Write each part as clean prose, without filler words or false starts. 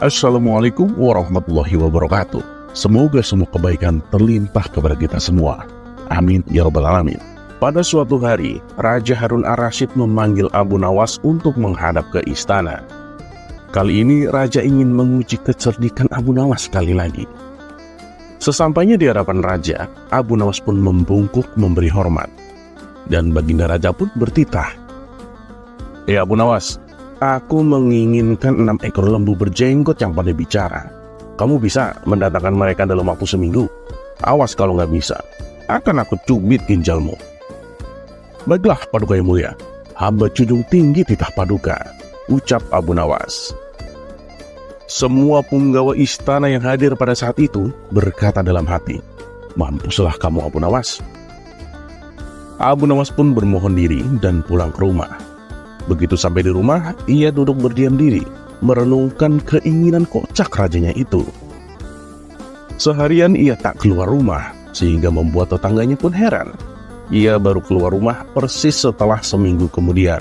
Assalamualaikum warahmatullahi wabarakatuh. Semoga semua kebaikan terlimpah kepada kita semua. Amin ya rabbal alamin. Pada suatu hari, Raja Harun ar-Rasyid memanggil Abu Nawas untuk menghadap ke istana. Kali ini Raja ingin menguji kecerdikan Abu Nawas sekali lagi. Sesampainya di hadapan Raja, Abu Nawas pun membungkuk memberi hormat. Dan Baginda Raja pun bertitah. Abu Nawas, aku menginginkan 6 ekor lembu berjenggot yang pandai bicara. Kamu bisa mendatangkan mereka dalam waktu seminggu? Awas kalau nggak bisa, akan aku cubit ginjalmu. Baiklah Paduka yang mulia, hamba junjung tinggi titah Paduka, ucap Abu Nawas. Semua punggawa istana yang hadir pada saat itu berkata dalam hati, mampuslah kamu Abu Nawas. Abu Nawas pun bermohon diri dan pulang ke rumah. Begitu sampai di rumah, ia duduk berdiam diri, merenungkan keinginan kocak rajanya itu. Seharian ia tak keluar rumah, sehingga membuat tetangganya pun heran. Ia baru keluar rumah persis setelah seminggu kemudian,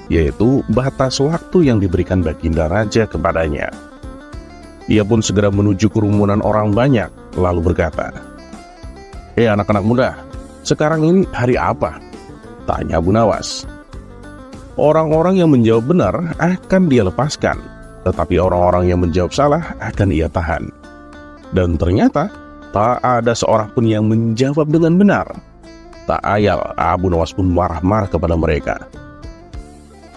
yaitu batas waktu yang diberikan Baginda Raja kepadanya. Ia pun segera menuju kerumunan orang banyak, lalu berkata, anak-anak muda, sekarang ini hari apa? Tanya Abu Nawas. Orang-orang yang menjawab benar akan dia lepaskan, tetapi orang-orang yang menjawab salah akan ia tahan. Dan ternyata tak ada seorang pun yang menjawab dengan benar. Tak ayal Abu Nawas pun marah-marah kepada mereka.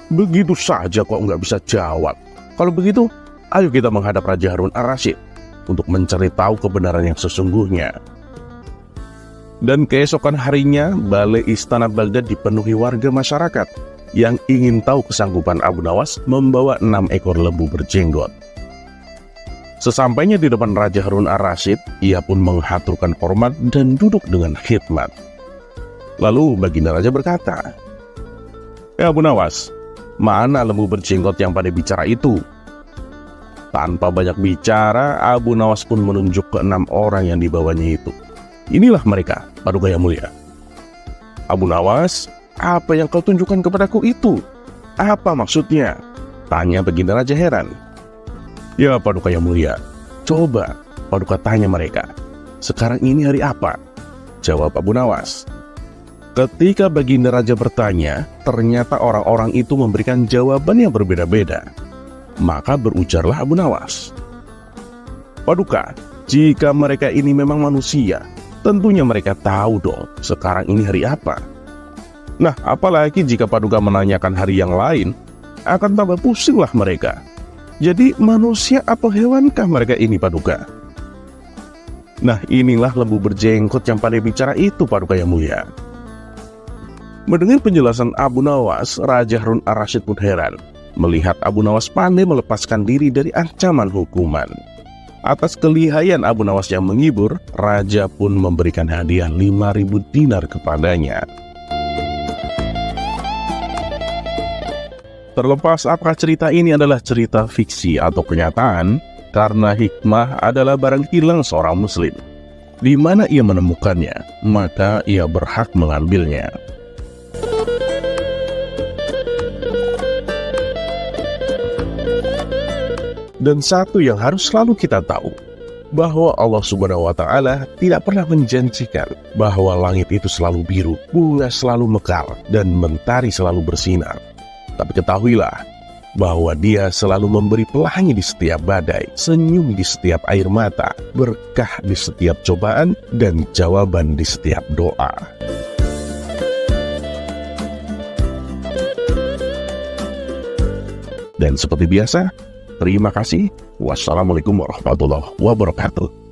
Begitu saja kok nggak bisa jawab. Kalau begitu, ayo kita menghadap Raja Harun ar-Rasyid untuk mencari tahu kebenaran yang sesungguhnya. Dan keesokan harinya, balai istana Baghdad dipenuhi warga masyarakat yang ingin tahu kesanggupan Abu Nawas membawa 6 ekor lembu berjenggot. Sesampainya di depan Raja Harun ar-Rasyid, ia pun menghaturkan hormat dan duduk dengan khidmat. Lalu Baginda Raja berkata, Abu Nawas, mana lembu berjenggot yang pandai bicara itu? Tanpa banyak bicara, Abu Nawas pun menunjuk ke 6 orang yang dibawanya itu. Inilah mereka, Paduka yang mulia. Abu Nawas, apa yang kau tunjukkan kepadaku itu? Apa maksudnya? Tanya Baginda Raja heran. Ya Paduka yang mulia, coba Paduka tanya mereka, sekarang ini hari apa? Jawab Abu Nawas. Ketika Baginda Raja bertanya, ternyata orang-orang itu memberikan jawaban yang berbeda-beda. Maka berujarlah Abu Nawas, Paduka, jika mereka ini memang manusia, tentunya mereka tahu dong sekarang ini hari apa. Nah, apalagi jika Paduka menanyakan hari yang lain, akan tambah pusinglah mereka. Jadi manusia atau hewankah mereka ini, Paduka? Nah, inilah lembu berjenggot yang pandai bicara itu, Paduka yang mulia. Mendengar penjelasan Abu Nawas, Raja Harun ar-Rasyid pun heran melihat Abu Nawas pandai melepaskan diri dari ancaman hukuman. Atas kelihayan Abu Nawas yang menghibur, Raja pun memberikan hadiah 5.000 dinar kepadanya. Terlepas apakah cerita ini adalah cerita fiksi atau kenyataan, karena hikmah adalah barang hilang seorang muslim. Di mana ia menemukannya, maka ia berhak mengambilnya. Dan satu yang harus selalu kita tahu, bahwa Allah Subhanahu wa Ta'ala tidak pernah menjanjikan bahwa langit itu selalu biru, bunga selalu mekar, dan mentari selalu bersinar. Tapi ketahuilah bahwa Dia selalu memberi pelangi di setiap badai, senyum di setiap air mata, berkah di setiap cobaan, dan jawaban di setiap doa. Dan seperti biasa, terima kasih. Wassalamualaikum warahmatullahi wabarakatuh.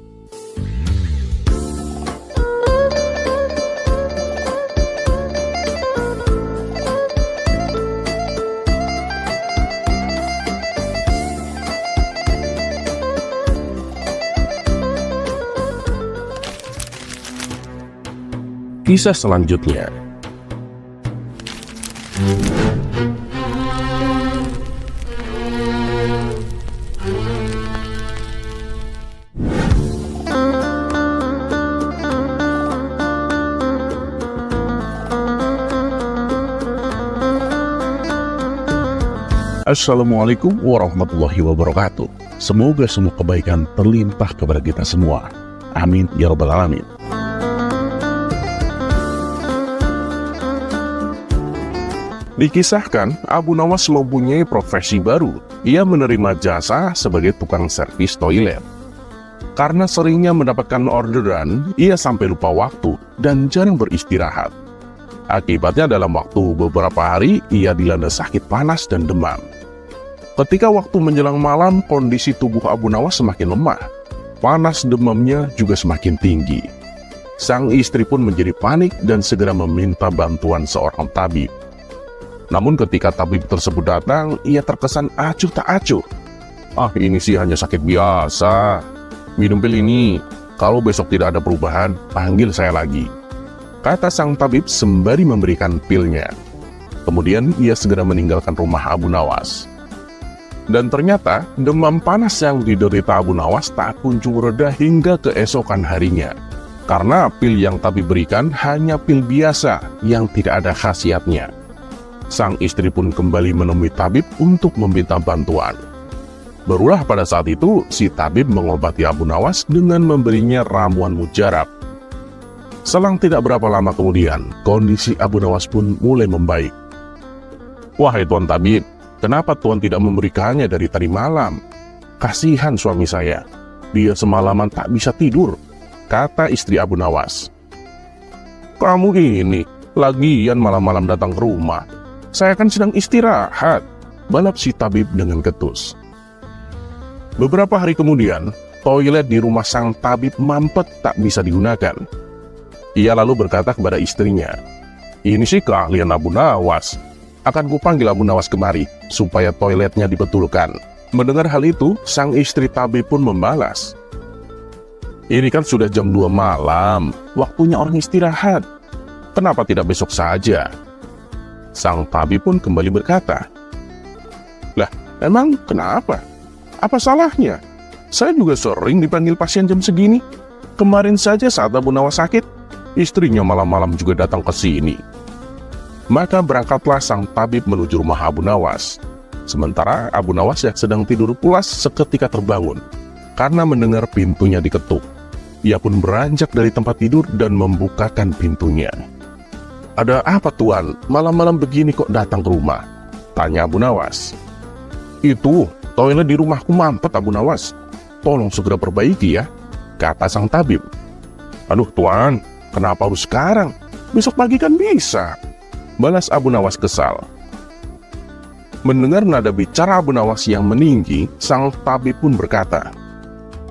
Kisah selanjutnya. Assalamualaikum warahmatullahi wabarakatuh. Semoga semua kebaikan terlimpah kepada kita semua. Amin ya rabbal alamin. Dikisahkan, Abu Nawas mempunyai profesi baru. Ia menerima jasa sebagai tukang servis toilet. Karena seringnya mendapatkan orderan, ia sampai lupa waktu dan jarang beristirahat. Akibatnya dalam waktu beberapa hari, ia dilanda sakit panas dan demam. Ketika waktu menjelang malam, kondisi tubuh Abu Nawas semakin lemah. Panas demamnya juga semakin tinggi. Sang istri pun menjadi panik dan segera meminta bantuan seorang tabib. Namun ketika tabib tersebut datang, ia terkesan acuh tak acuh. "Ah, ini sih hanya sakit biasa. Minum pil ini, kalau besok tidak ada perubahan, panggil saya lagi," kata sang tabib sembari memberikan pilnya. Kemudian ia segera meninggalkan rumah Abu Nawas. Dan ternyata demam panas yang diderita Abu Nawas tak kunjung reda hingga keesokan harinya. Karena pil yang tabib berikan hanya pil biasa yang tidak ada khasiatnya. Sang istri pun kembali menemui tabib untuk meminta bantuan. Barulah pada saat itu si tabib mengobati Abu Nawas dengan memberinya ramuan mujarab. Selang tidak berapa lama kemudian, kondisi Abu Nawas pun mulai membaik. "Wahai Tuan Tabib, kenapa Tuan tidak memberikannya dari tadi malam? Kasihan suami saya, dia semalaman tak bisa tidur," kata istri Abu Nawas. "Kamu ini, lagian malam-malam datang ke rumah. Saya kan sedang istirahat," balap si tabib dengan ketus. Beberapa hari kemudian, toilet di rumah sang tabib mampet tak bisa digunakan. Ia lalu berkata kepada istrinya, "Ini sih keahlian Abu Nawas. Akan kupanggil Abu Nawas kemari, supaya toiletnya dibetulkan." Mendengar hal itu, sang istri tabib pun membalas, "Ini kan sudah jam 2 malam, waktunya orang istirahat. Kenapa tidak besok saja?" Sang tabib pun kembali berkata, "Lah, emang kenapa? Apa salahnya? Saya juga sering dipanggil pasien jam segini. Kemarin saja saat Abu Nawas sakit, istrinya malam-malam juga datang ke sini." Maka berangkatlah sang tabib menuju rumah Abu Nawas. Sementara Abu Nawas yang sedang tidur pulas seketika terbangun karena mendengar pintunya diketuk. Ia pun beranjak dari tempat tidur dan membukakan pintunya. "Ada apa Tuan? Malam-malam begini kok datang ke rumah?" tanya Abu Nawas. "Itu, toilet di rumahku mampet Abu Nawas. Tolong segera perbaiki ya," kata sang tabib. "Aduh Tuan, kenapa harus sekarang? Besok pagi kan bisa," balas Abu Nawas kesal. Mendengar nada bicara Abu Nawas yang meninggi, sang tabib pun berkata,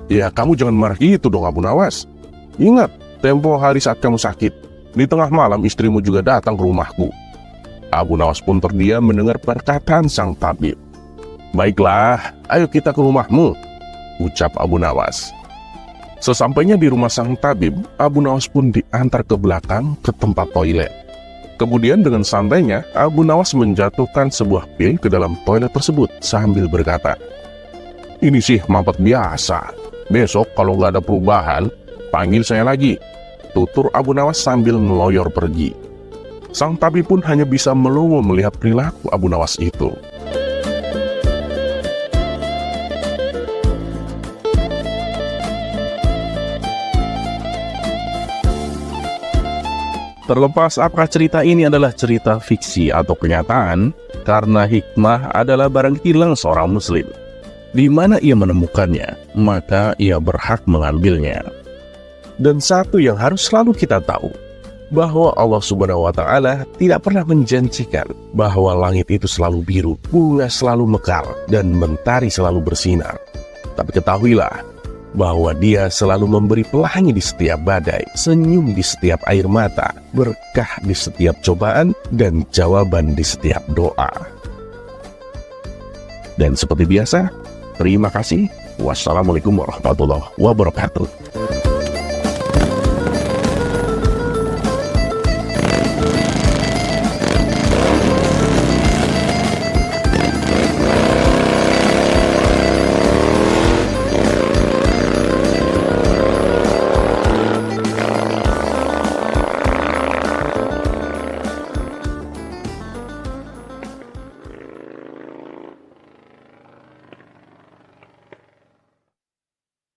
"Ya kamu jangan marah gitu dong Abu Nawas. Ingat, tempo hari saat kamu sakit, di tengah malam istrimu juga datang ke rumahku." Abu Nawas pun terdiam mendengar perkataan sang tabib. "Baiklah, ayo kita ke rumahmu," ucap Abu Nawas. Sesampainya di rumah sang tabib, Abu Nawas pun diantar ke belakang ke tempat toilet. Kemudian dengan santainya, Abu Nawas menjatuhkan sebuah pil ke dalam toilet tersebut sambil berkata, "Ini sih mampet biasa. Besok kalau nggak ada perubahan, panggil saya lagi," tutur Abu Nawas sambil meloyor pergi. Sang tabib pun hanya bisa melongo melihat perilaku Abu Nawas itu. Terlepas apakah cerita ini adalah cerita fiksi atau kenyataan, karena hikmah adalah barang hilang seorang muslim. Di mana ia menemukannya, maka ia berhak mengambilnya. Dan satu yang harus selalu kita tahu, bahwa Allah Subhanahu wa Ta'ala tidak pernah menjanjikan bahwa langit itu selalu biru, bunga selalu mekar, dan mentari selalu bersinar. Tapi ketahuilah bahwa Dia selalu memberi pelangi di setiap badai, senyum di setiap air mata, berkah di setiap cobaan, dan jawaban di setiap doa. Dan seperti biasa, terima kasih. Wassalamualaikum warahmatullahi wabarakatuh.